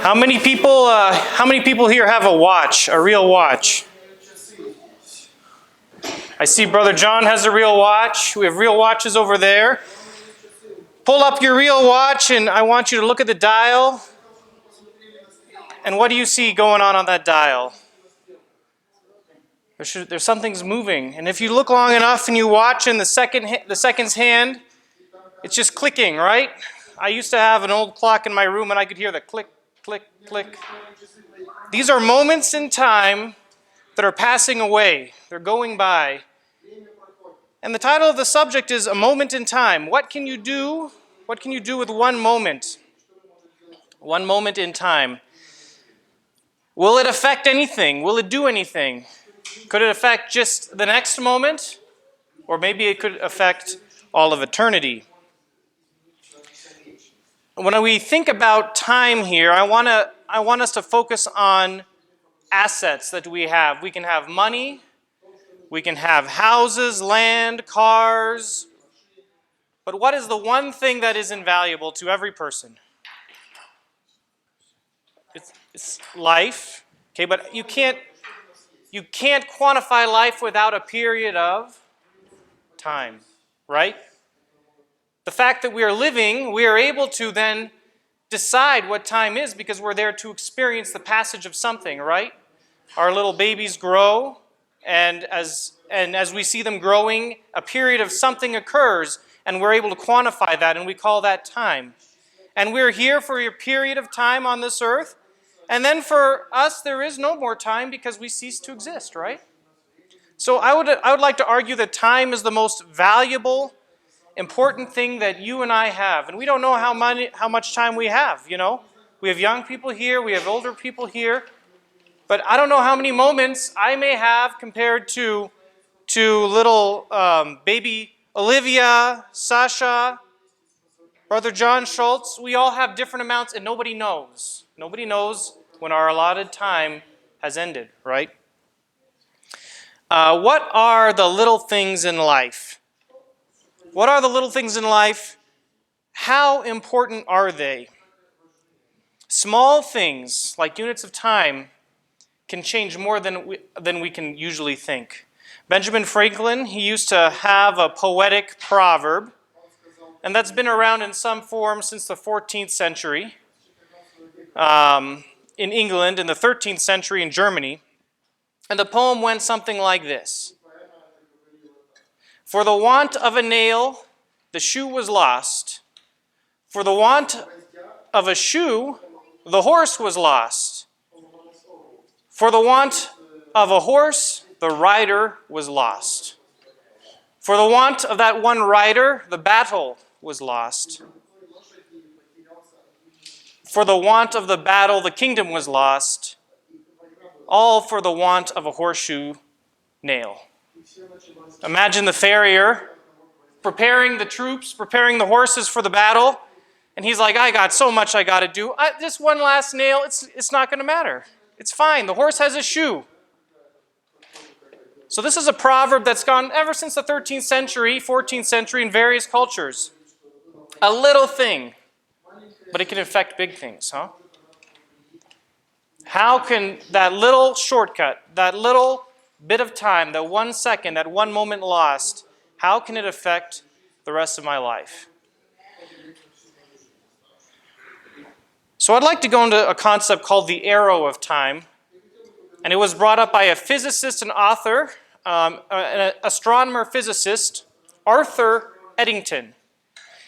How many people here have a watch, a real watch? I see Brother John has a real watch. We have real watches over there. Pull up your real watch and I want you to look at the dial. And what do you see going on that dial? There's something's moving. And if you look long enough and you watch in the second's hand, it's just clicking, right? I used to have an old clock in my room and I could hear the click, click, click. These are moments in time that are passing away. They're going by. And the title of the subject is A Moment in Time. What can you do? What can you do with one moment? One moment in time. Will it affect anything? Will it do anything? Could it affect just the next moment? Or maybe it could affect all of eternity. When we think about time here, I want us to focus on assets that we have. We can have money, we can have houses, land, cars, but what is the one thing that is invaluable to every person? It's life. Okay, but you can't quantify life without a period of time, right? The fact that we are living, we are able to then decide what time is because we're there to experience the passage of something, right? Our little babies grow, and as we see them growing, a period of something occurs, and we're able to quantify that, and we call that time. And we're here for a period of time on this earth, and then for us, there is no more time because we cease to exist, right? So I would like to argue that time is the most valuable, important thing that you and I have. And we don't know how much time we have, you know. We have young people here, we have older people here. But I don't know how many moments I may have compared to little baby Olivia, Sasha, Brother John Schultz. We all have different amounts and nobody knows. Nobody knows when our allotted time has ended, right? What are the little things in life? What are the little things in life? How important are they? Small things, like units of time, can change more than we can usually think. Benjamin Franklin, he used to have a poetic proverb, and that's been around in some form since the 14th century in England, in the 13th century in Germany. And the poem went something like this. For the want of a nail, the shoe was lost. For the want of a shoe, the horse was lost. For the want of a horse, the rider was lost. For the want of that one rider, the battle was lost. For the want of the battle, the kingdom was lost. All for the want of a horseshoe nail. Imagine the farrier preparing the troops, preparing the horses for the battle, and he's like, I got so much I got to do. Just one last nail, it's not going to matter. It's fine. The horse has a shoe. So this is a proverb that's gone ever since the 13th century, 14th century in various cultures. A little thing, but it can affect big things, huh? How can that little shortcut, that little bit of time, that 1 second, that one moment lost, how can it affect the rest of my life? So I'd like to go into a concept called the arrow of time. And it was brought up by a physicist and author, an astronomer physicist, Arthur Eddington.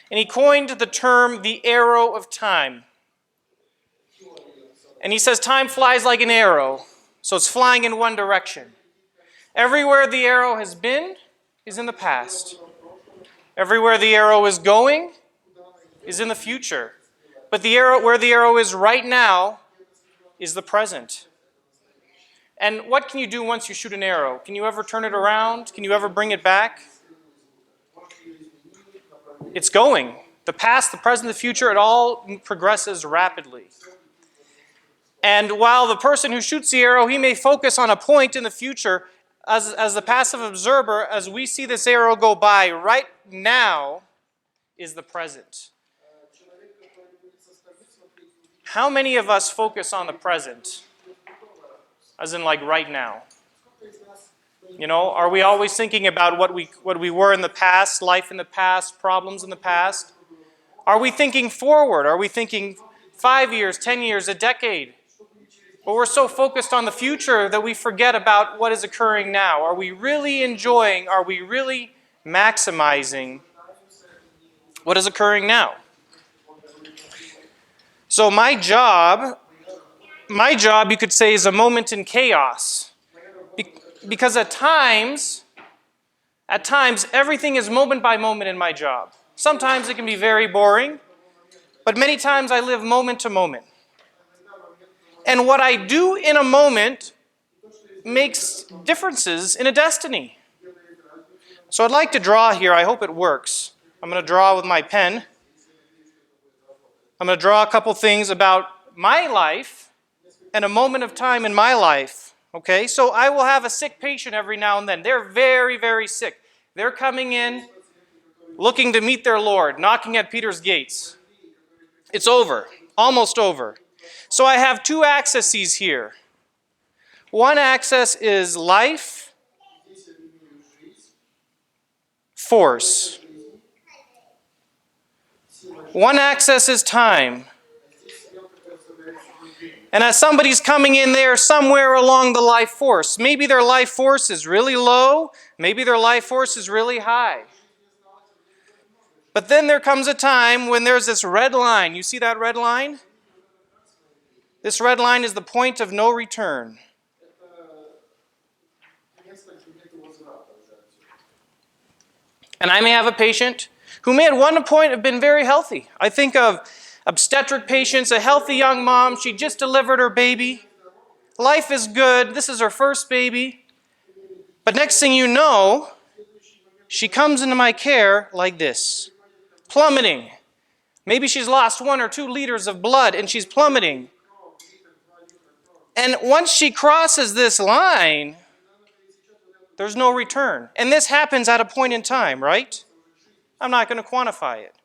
And he coined the term the arrow of time. And he says time flies like an arrow, so it's flying in one direction. Everywhere the arrow has been is in the past. Everywhere the arrow is going is in the future. But where the arrow is right now is the present. And what can you do once you shoot an arrow? Can you ever turn it around? Can you ever bring it back? It's going. The past, the present, the future, it all progresses rapidly. And while the person who shoots the arrow, he may focus on a point in the future, as the passive observer, as we see this arrow go by, right now is the present. how many of us focus on the present? As in like right now? You know, are we always thinking about what we were in the past, life in the past, problems in the past? Are we thinking forward? Are we thinking 5 years, 10 years, a decade? But we're so focused on the future that we forget about what is occurring now. Are we really enjoying, are we really maximizing what is occurring now? So my job, you could say, is a moment in chaos. Because at times, everything is moment by moment in my job. Sometimes it can be very boring, but many times I live moment to moment. And what I do in a moment makes differences in a destiny. So I'd like to draw here. I hope it works. I'm going to draw with my pen. I'm going to draw a couple things about my life and a moment of time in my life. Okay, so I will have a sick patient every now and then. They're very, very sick. They're coming in looking to meet their Lord, knocking at Peter's gates. It's over, almost over. So I have two axes here. One axis is life, force. One axis is time. And as somebody's coming in there somewhere along the life force, maybe their life force is really low, maybe their life force is really high. But then there comes a time when there's this red line. You see that red line? This red line is the point of no return. And I may have a patient who may at one point have been very healthy. I think of obstetric patients, a healthy young mom. She just delivered her baby. Life is good. This is her first baby. But next thing you know, she comes into my care like this, plummeting. Maybe she's lost 1 or 2 liters of blood and she's plummeting. And once she crosses this line, there's no return. And this happens at a point in time, right? I'm not going to quantify it.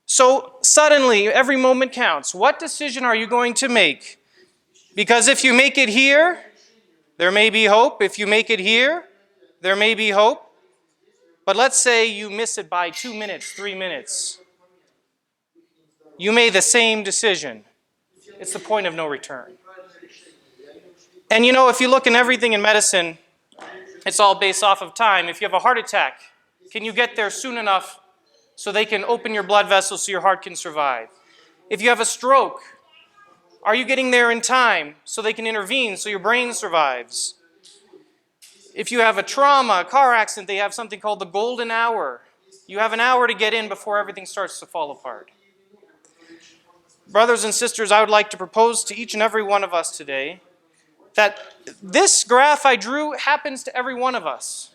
So suddenly, every moment counts. What decision are you going to make? Because if you make it here, there may be hope. If you make it here, there may be hope. But let's say you miss it by 2 minutes, 3 minutes. You made the same decision. It's the point of no return. And you know, if you look in everything in medicine, it's all based off of time. If you have a heart attack, can you get there soon enough so they can open your blood vessels so your heart can survive? If you have a stroke, are you getting there in time so they can intervene so your brain survives? If you have a trauma, a car accident, they have something called the golden hour. You have an hour to get in before everything starts to fall apart. Brothers and sisters, I would like to propose to each and every one of us today that this graph I drew happens to every one of us.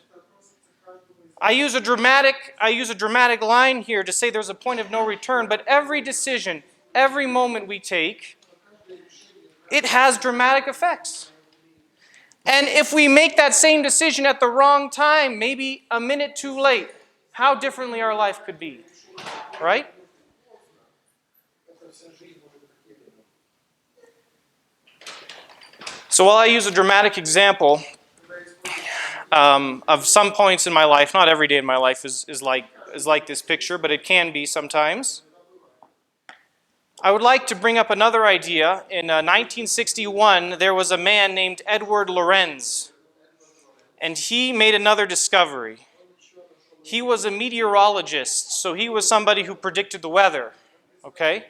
I use a dramatic line here to say there's a point of no return, but every decision, every moment we take, it has dramatic effects. And if we make that same decision at the wrong time, maybe a minute too late, how differently our life could be, right? So while I use a dramatic example of some points in my life, not every day in my life is like this picture, but it can be sometimes. I would like to bring up another idea. In 1961, there was a man named Edward Lorenz, and he made another discovery. He was a meteorologist, so he was somebody who predicted the weather, okay?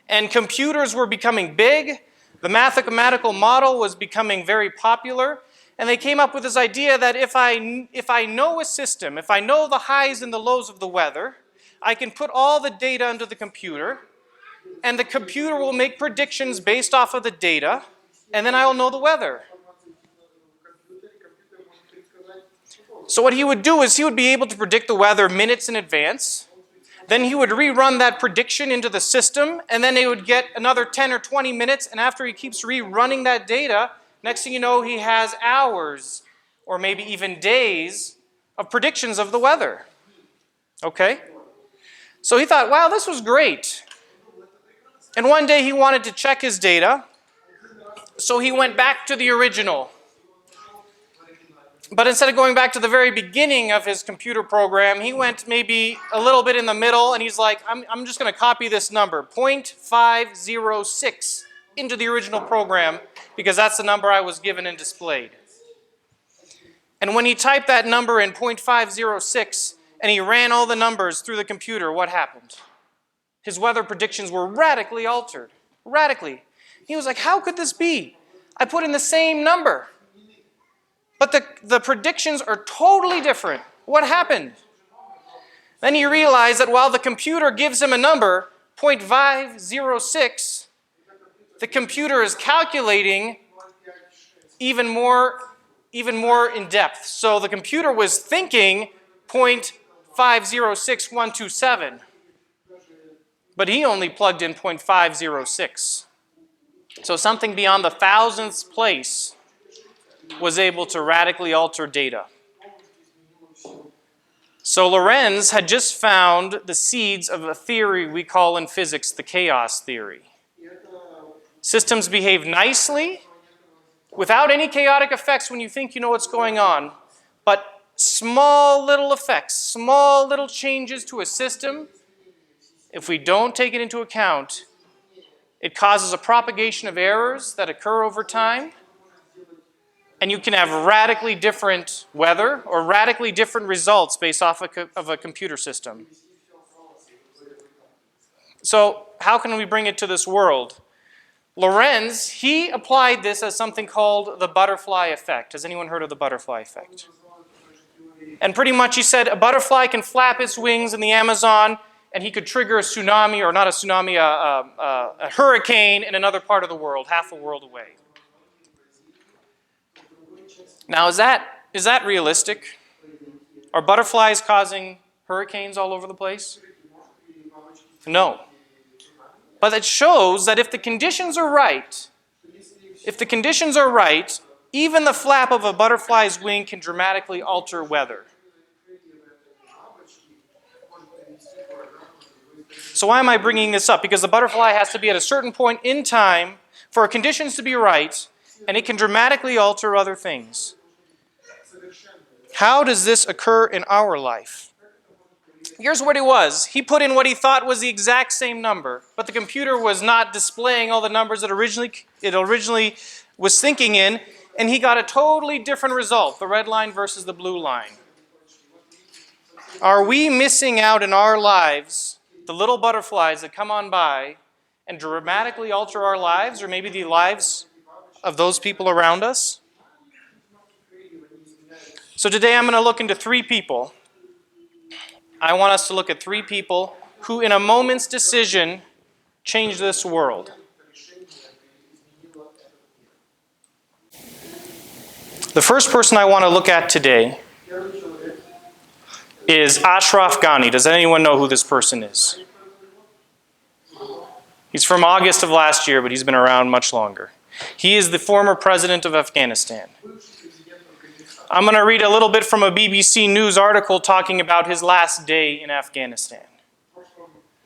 And computers were becoming big. The mathematical model was becoming very popular, and they came up with this idea that if I know a system, if I know the highs and the lows of the weather, I can put all the data into the computer, and the computer will make predictions based off of the data, and then I will know the weather. So what he would do is he would be able to predict the weather minutes in advance. Then he would rerun that prediction into the system, and then they would get another 10 or 20 minutes, and after he keeps rerunning that data, next thing you know, he has hours or maybe even days of predictions of the weather. Okay? So he thought, wow, this was great. And one day he wanted to check his data, so he went back to the original. But instead of going back to the very beginning of his computer program, he went maybe a little bit in the middle, and he's like, I'm just going to copy this number, 0.506, into the original program, because that's the number I was given and displayed. And when he typed that number in 0.506, and he ran all the numbers through the computer, what happened? His weather predictions were radically altered. Radically. He was like, how could this be? I put in the same number. But the predictions are totally different. What happened? Then he realized that while the computer gives him a number, 0.506, the computer is calculating even more in depth. So the computer was thinking 0.506127, but he only plugged in 0.506. So something beyond the thousandth place was able to radically alter data. So Lorenz had just found the seeds of a theory we call in physics the chaos theory. Systems behave nicely without any chaotic effects when you think you know what's going on, but small little effects, small little changes to a system, if we don't take it into account, it causes a propagation of errors that occur over time. And you can have radically different weather or radically different results based off of a computer system. So how can we bring it to this world? Lorenz, he applied this as something called the butterfly effect. Has anyone heard of the butterfly effect? And pretty much he said a butterfly can flap its wings in the Amazon and he could trigger a tsunami, or not a tsunami, a hurricane in another part of the world, half a world away. Now, is that realistic? Are butterflies causing hurricanes all over the place? No. But it shows that if the conditions are right, even the flap of a butterfly's wing can dramatically alter weather. So why am I bringing this up? Because the butterfly has to be at a certain point in time for conditions to be right, and it can dramatically alter other things. How does this occur in our life? Here's what it was. He put in what he thought was the exact same number, but the computer was not displaying all the numbers that it originally was thinking in, and he got a totally different result, the red line versus the blue line. Are we missing out in our lives the little butterflies that come on by and dramatically alter our lives, or maybe the lives of those people around us? So today I'm going to look into three people. I want us to look at three people who in a moment's decision changed this world. The first person I want to look at today is Ashraf Ghani. Does anyone know who this person is? He's from August of last year, but he's been around much longer. He is the former president of Afghanistan. I'm going to read a little bit from a BBC News article talking about his last day in Afghanistan.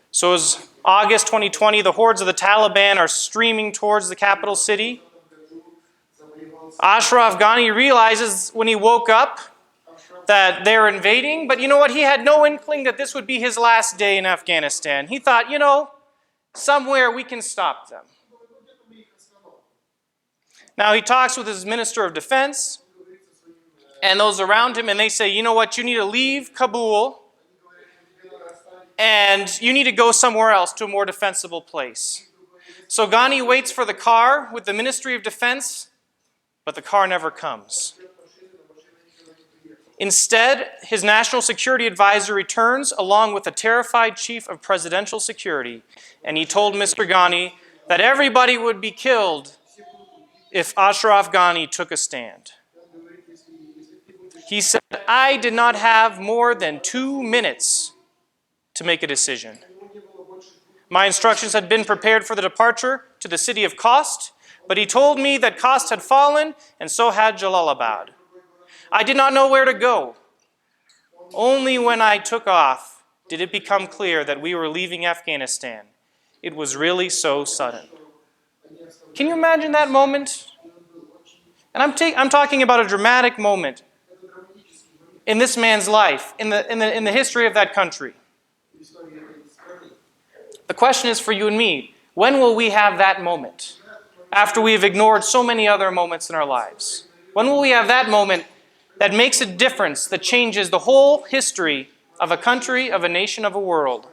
So it was August 2020. The hordes of the Taliban are streaming towards the capital city. Ashraf Ghani realizes when he woke up that they're invading, but you know what? He had no inkling that this would be his last day in Afghanistan. He thought, somewhere we can stop them. Now he talks with his Minister of Defense and those around him, and they say, you know what, you need to leave Kabul and you need to go somewhere else to a more defensible place. So Ghani waits for the car with the Ministry of Defense, but the car never comes. Instead, his national security advisor returns along with a terrified chief of presidential security, and he told Mr. Ghani that everybody would be killed if Ashraf Ghani took a stand. He said, I did not have more than 2 minutes to make a decision. My instructions had been prepared for the departure to the city of Khost, but he told me that Khost had fallen, and so had Jalalabad. I did not know where to go. Only when I took off did it become clear that we were leaving Afghanistan. It was really so sudden. Can you imagine that moment? And I'm talking about a dramatic moment in this man's life, in the history of that country. The question is for you and me, when will we have that moment? After we've ignored so many other moments in our lives. When will we have that moment that makes a difference, that changes the whole history of a country, of a nation, of a world?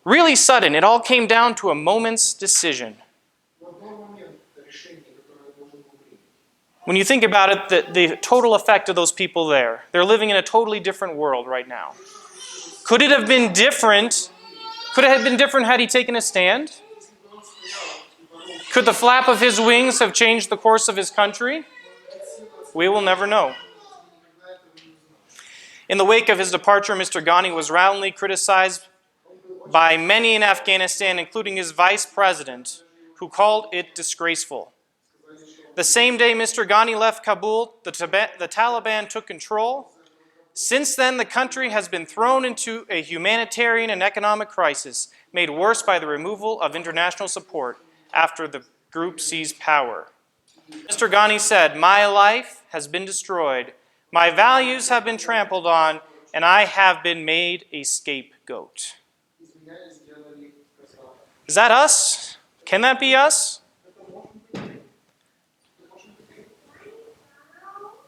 Really sudden, it all came down to a moment's decision. When you think about it, the total effect of those people there, they're living in a totally different world right now. Could it have been different? Could it have been different had he taken a stand? Could the flap of his wings have changed the course of his country? We will never know. In the wake of his departure, Mr. Ghani was roundly criticized by many in Afghanistan, including his vice president, who called it disgraceful. The same day Mr. Ghani left Kabul, the Taliban took control. Since then, the country has been thrown into a humanitarian and economic crisis, made worse by the removal of international support after the group seized power. Mr. Ghani said, "My life has been destroyed, my values have been trampled on, and I have been made a scapegoat." Is that us? Can that be us?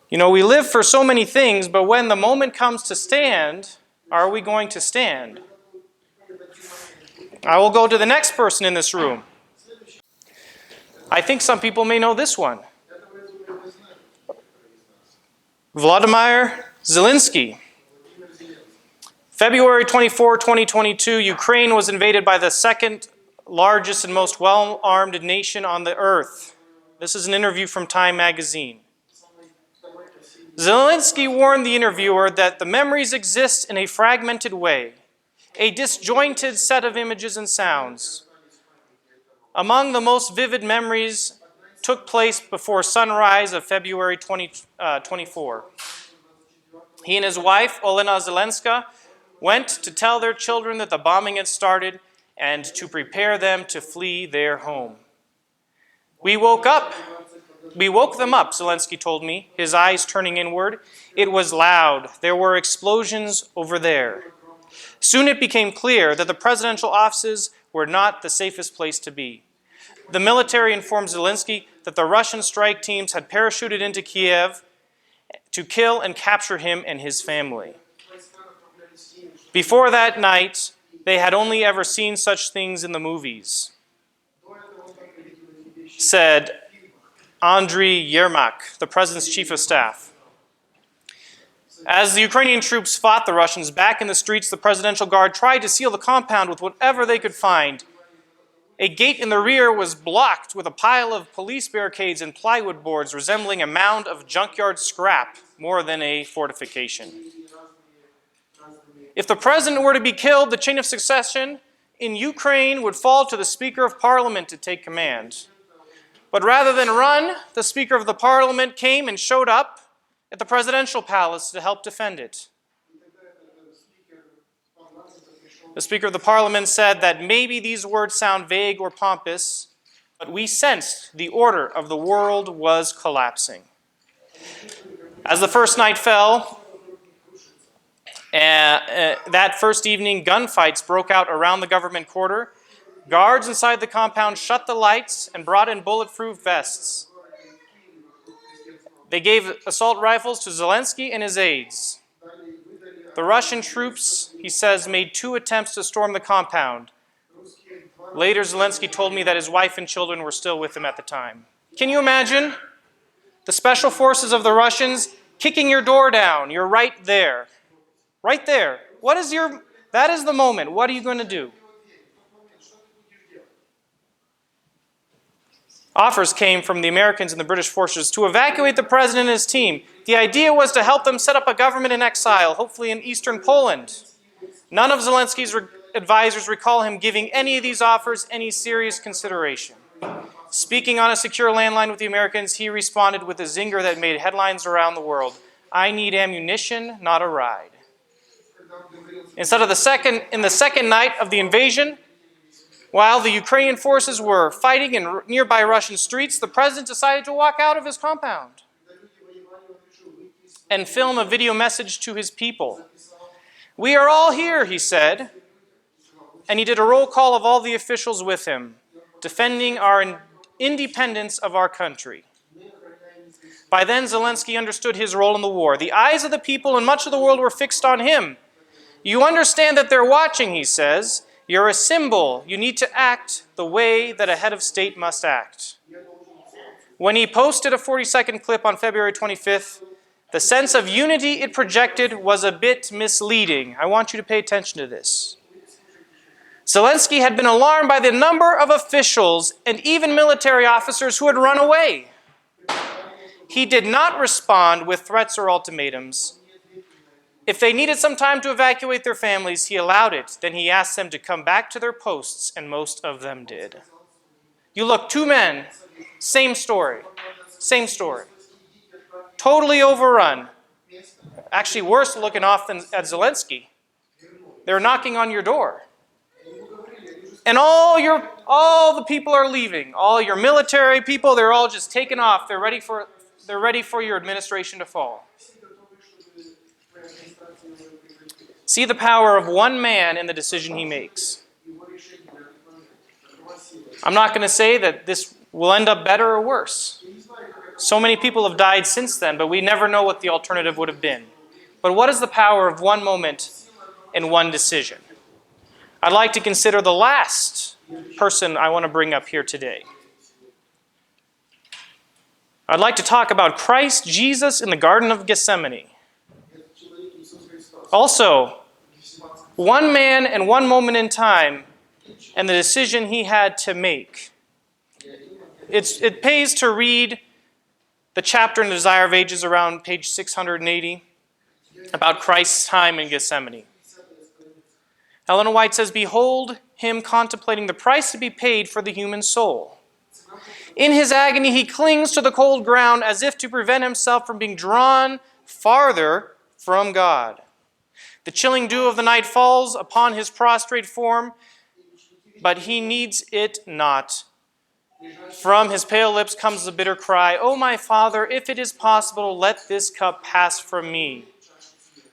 You know, we live for so many things, but when the moment comes to stand, are we going to stand? I will go to the next person in this room. I think some people may know this one. Vladimir Zelensky. February 24, 2022, Ukraine was invaded by the second largest and most well-armed nation on the earth. This is an interview from Time magazine. Zelensky warned the interviewer that the memories exist in a fragmented way, a disjointed set of images and sounds. Among the most vivid memories took place before sunrise of February 2024. He and his wife, Olena Zelenska, went to tell their children that the bombing had started and to prepare them to flee their home. We woke them up, Zelensky told me, his eyes turning inward. It was loud. There were explosions over there. Soon it became clear that the presidential offices were not the safest place to be. The military informed Zelensky that the Russian strike teams had parachuted into Kiev to kill and capture him and his family. Before that night, they had only ever seen such things in the movies, said Andriy Yermak, the president's chief of staff. As the Ukrainian troops fought the Russians back in the streets, the Presidential Guard tried to seal the compound with whatever they could find. A gate in the rear was blocked with a pile of police barricades and plywood boards resembling a mound of junkyard scrap more than a fortification. If the president were to be killed, the chain of succession in Ukraine would fall to the Speaker of Parliament to take command. But rather than run, the Speaker of the Parliament came and showed up at the presidential palace to help defend it. The Speaker of the Parliament said that maybe these words sound vague or pompous, but we sensed the order of the world was collapsing. As the first night fell, that first evening, gunfights broke out around the government quarter. Guards inside the compound shut the lights and brought in bulletproof vests. They gave assault rifles to Zelensky and his aides. The Russian troops, he says, made 2 attempts to storm the compound. Later, Zelensky told me that his wife and children were still with him at the time. Can you imagine? The special forces of the Russians kicking your door down. You're right there. Right there. That is the moment. What are you going to do? Offers came from the Americans and the British forces to evacuate the president and his team. The idea was to help them set up a government in exile, hopefully in eastern Poland. None of Zelensky's advisors recall him giving any of these offers any serious consideration. Speaking on a secure landline with the Americans, he responded with a zinger that made headlines around the world. "I need ammunition, not a ride." In the second night of the invasion, while the Ukrainian forces were fighting in nearby Russian streets, the president decided to walk out of his compound and film a video message to his people. "We are all here," he said, and he did a roll call of all the officials with him, defending our independence of our country. By then, Zelensky understood his role in the war. The eyes of the people and much of the world were fixed on him. "You understand that they're watching," he says. "You're a symbol. You need to act the way that a head of state must act." When he posted a 40-second clip on February 25th, the sense of unity it projected was a bit misleading. I want you to pay attention to this. Zelensky had been alarmed by the number of officials and even military officers who had run away. He did not respond with threats or ultimatums. If they needed some time to evacuate their families, he allowed it. Then he asked them to come back to their posts, and most of them did. You look, two men, same story. Totally overrun. Actually, worse looking off than at Zelensky. They're knocking on your door. And all the people are leaving. All your military people, they're all just taken off. They're ready for your administration to fall. See the power of one man in the decision he makes. I'm not going to say that this will end up better or worse. So many people have died since then, but we never know what the alternative would have been. But what is the power of one moment and one decision? I'd like to consider the last person I want to bring up here today. I'd like to talk about Christ Jesus in the Garden of Gethsemane. Also, one man and one moment in time and the decision he had to make. It pays to read the chapter in the Desire of Ages around page 680 about Christ's time in Gethsemane. Ellen White says, "Behold him contemplating the price to be paid for the human soul. In his agony, he clings to the cold ground as if to prevent himself from being drawn farther from God. The chilling dew of the night falls upon his prostrate form, but he needs it not. From his pale lips comes the bitter cry, 'O my Father, if it is possible, let this cup pass from me.'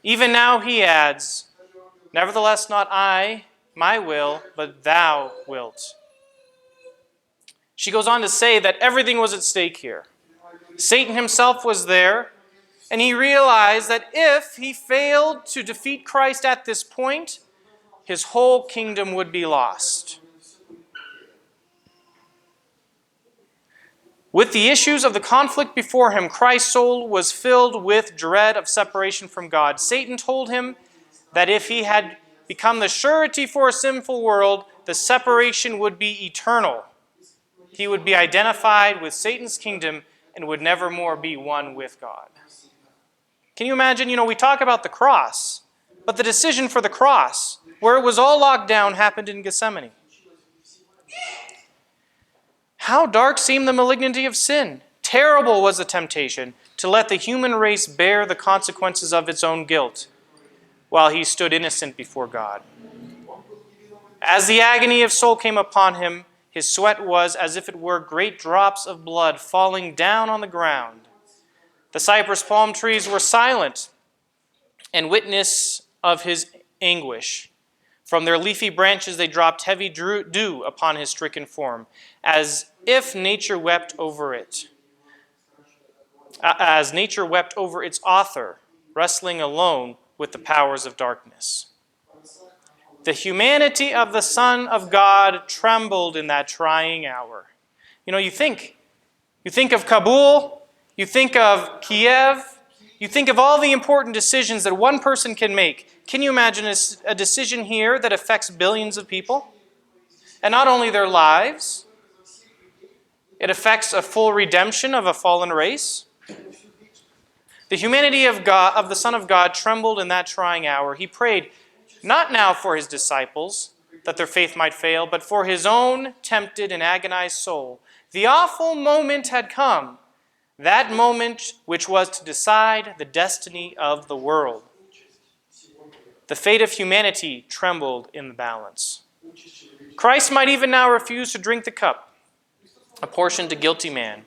Even now," he adds, "nevertheless not I, my will, but thou wilt." She goes on to say that everything was at stake here. Satan himself was there, and he realized that if he failed to defeat Christ at this point, his whole kingdom would be lost. With the issues of the conflict before him, Christ's soul was filled with dread of separation from God. Satan told him that if he had become the surety for a sinful world, the separation would be eternal. He would be identified with Satan's kingdom and would never more be one with God. Can you imagine? We talk about the cross, but the decision for the cross, where it was all locked down, happened in Gethsemane. How dark seemed the malignity of sin. Terrible was the temptation to let the human race bear the consequences of its own guilt, while he stood innocent before God. As the agony of soul came upon him, his sweat was as if it were great drops of blood falling down on the ground. The cypress palm trees were silent and witness of his anguish. From their leafy branches they dropped heavy dew upon his stricken form, as if nature wept over it. As nature wept over its author, wrestling alone with the powers of darkness. The humanity of the Son of God trembled in that trying hour. You think of Kabul, you think of Kiev, you think of all the important decisions that one person can make. Can you imagine a decision here that affects billions of people? And not only their lives, it affects a full redemption of a fallen race. The humanity of the Son of God trembled in that trying hour. He prayed, not now for his disciples, that their faith might fail, but for his own tempted and agonized soul. The awful moment had come, that moment which was to decide the destiny of the world. The fate of humanity trembled in the balance. Christ might even now refuse to drink the cup, apportioned to guilty man.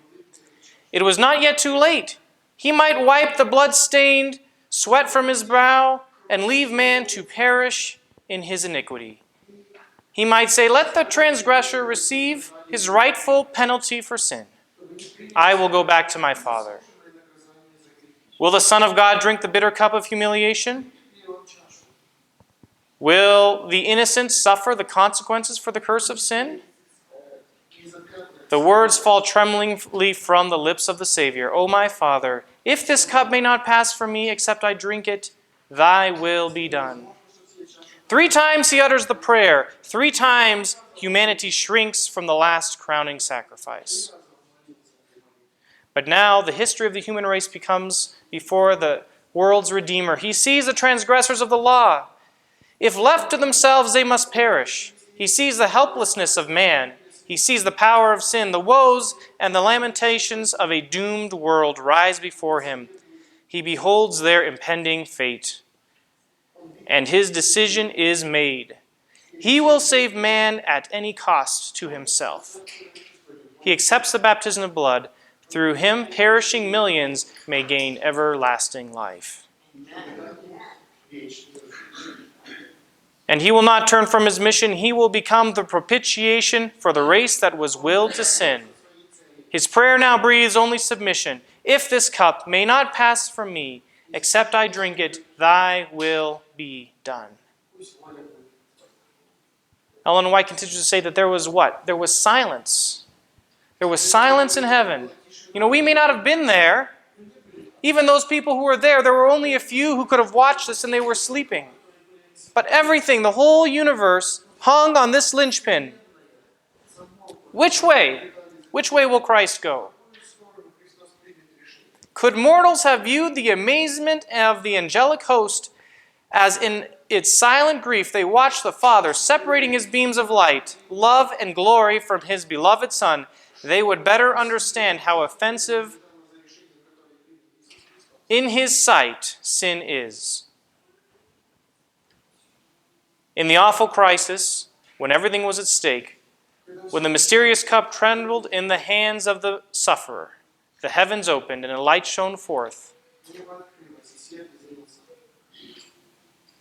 It was not yet too late. He might wipe the blood-stained sweat from his brow and leave man to perish in his iniquity. He might say, let the transgressor receive his rightful penalty for sin. I will go back to my Father. Will the Son of God drink the bitter cup of humiliation? Will the innocent suffer the consequences for the curse of sin? The words fall tremblingly from the lips of the Savior. O my Father, if this cup may not pass from me except I drink it, thy will be done. 3 times he utters the prayer. 3 times humanity shrinks from the last crowning sacrifice. But now the history of the human race becomes before the world's Redeemer. He sees the transgressors of the law. If left to themselves, they must perish. He sees the helplessness of man. He sees the power of sin, the woes and the lamentations of a doomed world rise before him. He beholds their impending fate. And his decision is made. He will save man at any cost to himself. He accepts the baptism of blood. Through him, perishing millions may gain everlasting life. And he will not turn from his mission. He will become the propitiation for the race that was willed to sin. His prayer now breathes only submission. If this cup may not pass from me, except I drink it, thy will be done. Ellen White continues to say that there was what? There was silence. There was silence in heaven. You know, we may not have been there. Even those people who were there were only a few who could have watched this and they were sleeping. But everything, the whole universe, hung on this linchpin. Which way? Which way will Christ go? Could mortals have viewed the amazement of the angelic host as in its silent grief they watched the Father separating his beams of light, love, and glory from his beloved Son, they would better understand how offensive in his sight sin is. In the awful crisis, when everything was at stake, when the mysterious cup trembled in the hands of the sufferer, the heavens opened and a light shone forth.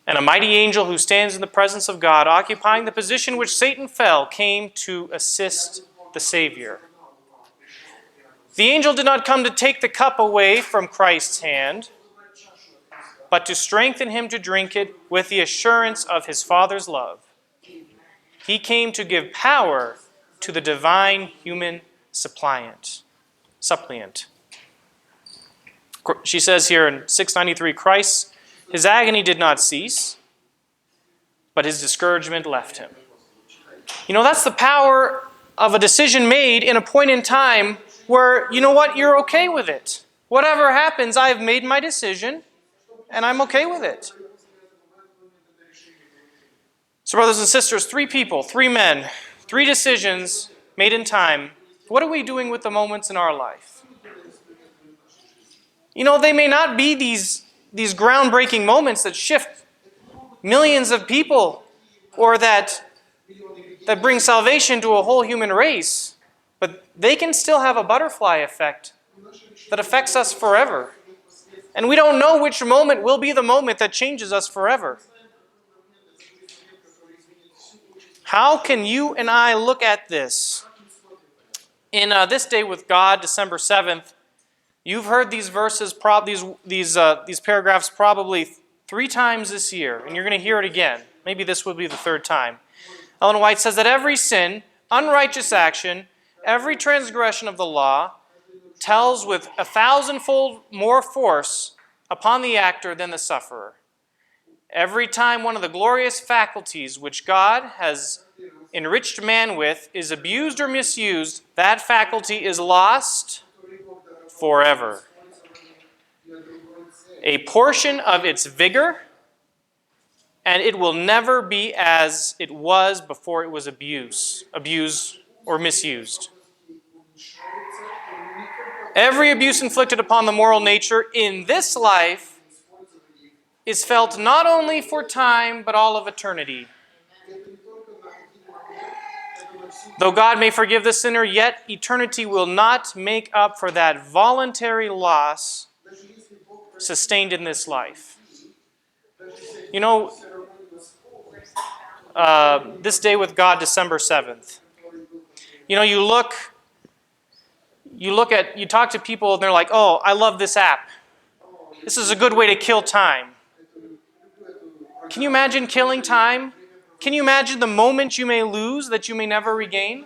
And a mighty angel who stands in the presence of God, occupying the position which Satan fell, came to assist the Savior. The angel did not come to take the cup away from Christ's hand, but to strengthen him to drink it with the assurance of his Father's love. He came to give power to the divine human suppliant. She says here in 693, Christ, his agony did not cease, but his discouragement left him. You know, that's the power of a decision made in a point in time where, you know what, you're okay with it. Whatever happens, I've made my decision, and I'm okay with it. So brothers and sisters, 3 people, 3 men, 3 decisions made in time. What are we doing with the moments in our life? You know, they may not be these groundbreaking moments that shift millions of people or that bring salvation to a whole human race, but they can still have a butterfly effect that affects us forever. And we don't know which moment will be the moment that changes us forever. How can you and I look at this? In This Day with God, December 7th, you've heard these verses, these paragraphs probably 3 times this year, and you're going to hear it again. Maybe this will be the 3rd time. Ellen White says that every sin, unrighteous action, every transgression of the law tells with 1,000-fold more force upon the actor than the sufferer. Every time one of the glorious faculties which God has enriched man with is abused or misused, that faculty is lost forever. A portion of its vigor, and it will never be as it was before it was abused or misused. Every abuse inflicted upon the moral nature in this life is felt not only for time, but all of eternity. Though God may forgive the sinner, yet eternity will not make up for that voluntary loss sustained in this life. You know, this day with God, December 7th. You know, you talk to people and they're like, oh, I love this app. This is a good way to kill time. Can you imagine killing time? Can you imagine the moment you may lose that you may never regain?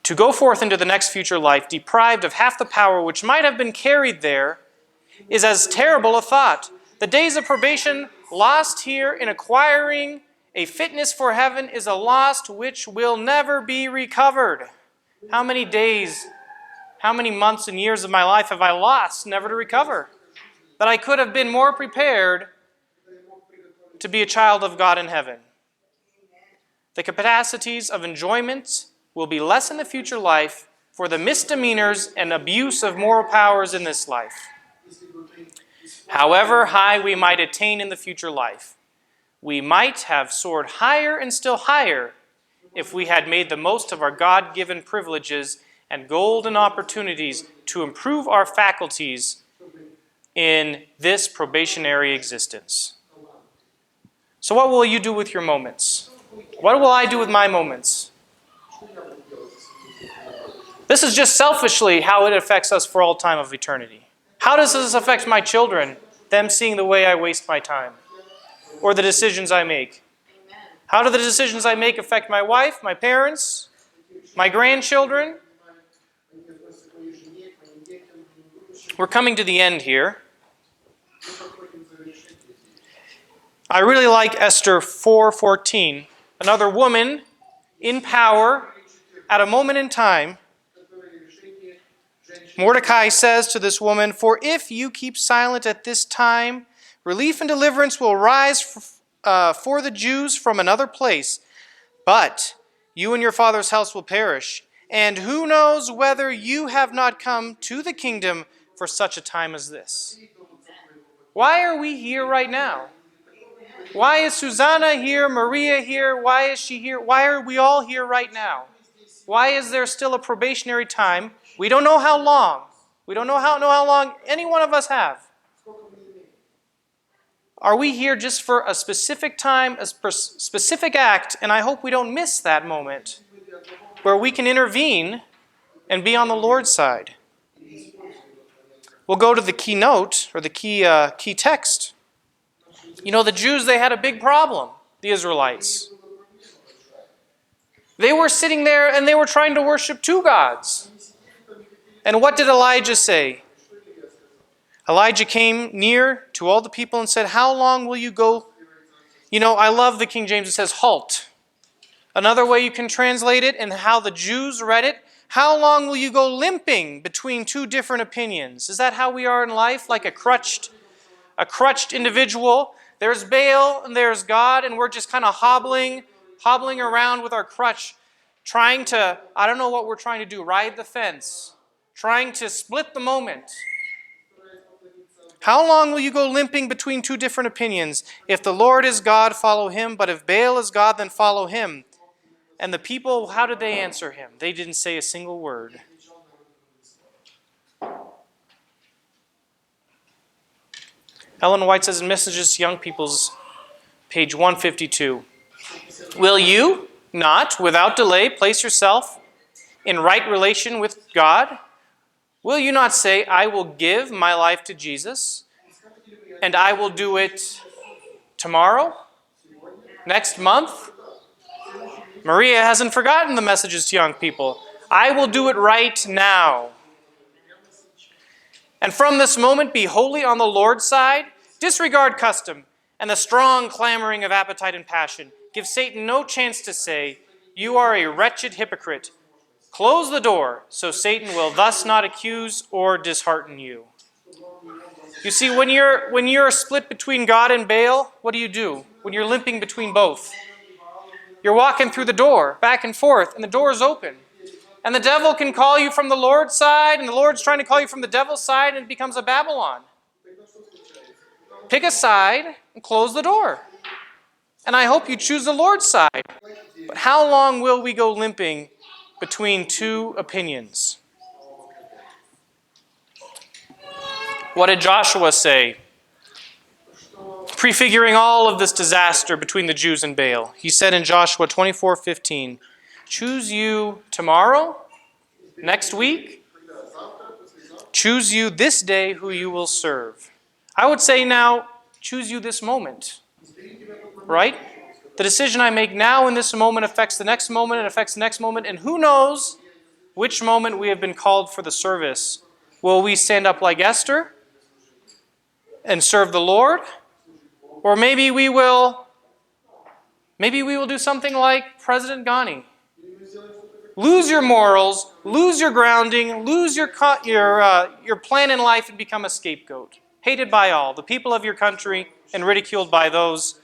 To go forth into the next future life, deprived of half the power which might have been carried there, is as terrible a thought. The days of probation lost here in acquiring a fitness for heaven is a loss which will never be recovered. How many days, how many months and years of my life have I lost never to recover? That I could have been more prepared to be a child of God in heaven. The capacities of enjoyment will be less in the future life for the misdemeanors and abuse of moral powers in this life. However high we might attain in the future life, we might have soared higher and still higher if we had made the most of our God-given privileges and golden opportunities to improve our faculties in this probationary existence. So what will you do with your moments? What will I do with my moments? This is just selfishly how it affects us for all time of eternity. How does this affect my children, them seeing the way I waste my time? Or the decisions I make? How do the decisions I make affect my wife, my parents, my grandchildren? We're coming to the end here. I really like Esther 4:14. Another woman in power at a moment in time. Mordecai says to this woman, "For if you keep silent at this time, relief and deliverance will rise for the Jews from another place, but you and your father's house will perish. And who knows whether you have not come to the kingdom for such a time as this?" Why are we here right now? Why is Susanna here, Maria here? Why is she here? Why are we all here right now? Why is there still a probationary time? We don't know how long. We don't know how long any one of us have. Are we here just for a specific time, a specific act, and I hope we don't miss that moment where we can intervene and be on the Lord's side. We'll go to the keynote, or the key text. You know, the Jews, they had a big problem, the Israelites. They were sitting there and they were trying to worship two gods. And what did Elijah say? Elijah came near to all the people and said, "How long will you go?" You know, I love the King James. It says, "halt." Another way you can translate it, and how the Jews read it, "How long will you go limping between two different opinions?" Is that how we are in life? Like a crutched individual. There's Baal and there's God, and we're just kind of hobbling around with our crutch, trying to, I don't know what we're trying to do, ride the fence, trying to split the moment. How long will you go limping between two different opinions? If the Lord is God, follow him, but if Baal is God, then follow him. And the people, how did they answer him? They didn't say a single word. Ellen White says in Messages to Young People's, page 152, "Will you not, without delay, place yourself in right relation with God? Will you not say, 'I will give my life to Jesus, and I will do it tomorrow, next month?' Maria hasn't forgotten the Messages to Young People. 'I will do it right now.' And from this moment be wholly on the Lord's side. Disregard custom and the strong clamoring of appetite and passion. Give Satan no chance to say, 'You are a wretched hypocrite.' Close the door, so Satan will thus not accuse or dishearten you." You see, when you're split between God and Baal, what do? When you're limping between both? You're walking through the door, back and forth, and the door is open. And the devil can call you from the Lord's side, and the Lord's trying to call you from the devil's side, and it becomes a Babylon. Pick a side and close the door. And I hope you choose the Lord's side. But how long will we go limping between two opinions? What did Joshua say? Prefiguring all of this disaster between the Jews and Baal. He said in Joshua 24:15, choose you tomorrow, next week, choose you this day who you will serve. I would say now, choose you this moment. Right? The decision I make now in this moment affects the next moment and affects the next moment, and who knows which moment we have been called for the service. Will we stand up like Esther and serve the Lord? Or maybe we will do something like President Ghani. Lose your morals, lose your grounding, lose your plan in life and become a scapegoat. Hated by all, the people of your country, and ridiculed by those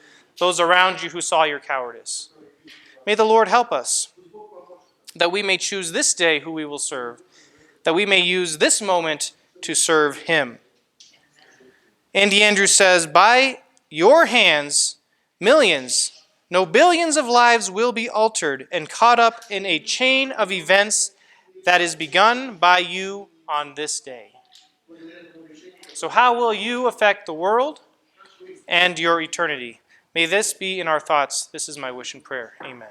around you who saw your cowardice. May the Lord help us, that we may choose this day who we will serve, that we may use this moment to serve Him. Andy Andrews says, by your hands, millions, no billions of lives will be altered and caught up in a chain of events that is begun by you on this day. So how will you affect the world and your eternity? May this be in our thoughts. This is my wish and prayer. Amen.